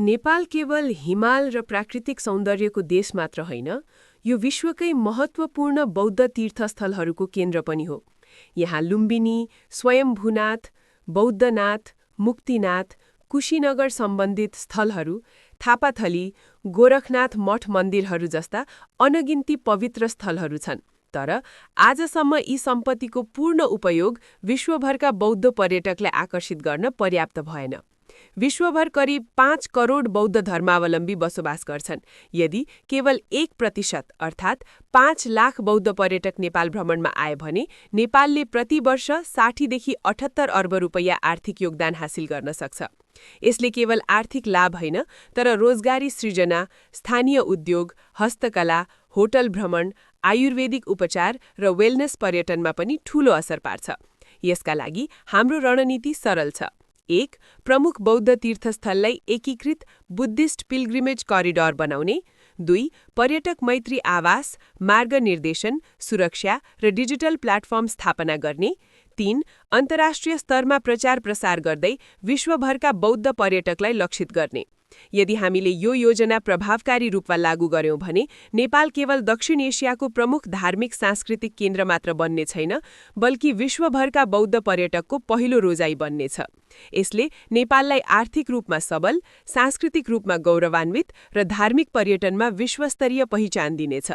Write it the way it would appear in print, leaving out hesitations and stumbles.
नेपाल केवल हिमाल र प्राकृतिक सौन्दर्यको देश मात्र होइन, यो विश्वकै महत्त्वपूर्ण बौद्ध तीर्थस्थलहरूको केन्द्र पनि हो। यहाँ लुम्बिनी, स्वयम्भूनाथ, बौद्धनाथ, मुक्तिनाथ, कुशीनगर सम्बन्धित स्थलहरू, थापाथली, गोरखनाथ मठ मन्दिरहरू जस्ता अनगिन्ती पवित्र स्थलहरू छन्। तर आजसम्म यी सम्पत्तिको पूर्ण उपयोग विश्वभरका बौद्ध पर्यटकलाई आकर्षित गर्न पर्याप्त भएन। विश्वभर करिब 5 करोड बौद्ध धर्मावलम्बी बसोबास गर्छन्। यदि केवल 1% अर्थात् 5 लाख बौद्ध पर्यटक नेपाल भ्रमणमा आए भने नेपालले प्रति वर्ष 60 देखि 78 अर्ब रुपैयाँ आर्थिक योगदान हासिल गर्न सक्छ। यसले केवल आर्थिक लाभ होइन, तर रोजगारी सृजना, स्थानीय उद्योग, हस्तकला, होटल भ्रमण, आयुर्वेदिक उपचार र वेलनेस पर्यटनमा पनि ठूलो असर पार्छ। यसका लागि हाम्रो रणनीति सरल छ। 1. प्रमुख बौद्ध तीर्थस्थललाई एकीकृत बुद्धिस्ट पिल्ग्रिमेज करिडोर बनाउने। 2. पर्यटक मैत्री आवास, मार्ग निर्देशन, सुरक्षा र डिजिटल प्लेटफर्म स्थापना गर्ने। 3. अन्तर्राष्ट्रिय स्तरमा प्रचार प्रसार गर्दै विश्वभरका बौद्ध पर्यटकलाई लक्षित गर्ने। यदि हामीले यो योजना प्रभावकारी रूपमा लागू गर्यौं भने नेपाल केवल दक्षिण एसियाको प्रमुख धार्मिक सांस्कृतिक केन्द्र मात्र बन्ने छैन, बल्कि विश्वभरका बौद्ध पर्यटकको पहिलो रोजाइ बन्नेछ। यसले नेपाललाई आर्थिक रूपमा सबल, सांस्कृतिक रूपमा गौरवान्वित र धार्मिक पर्यटनमा विश्वस्तरीय पहिचान दिनेछ।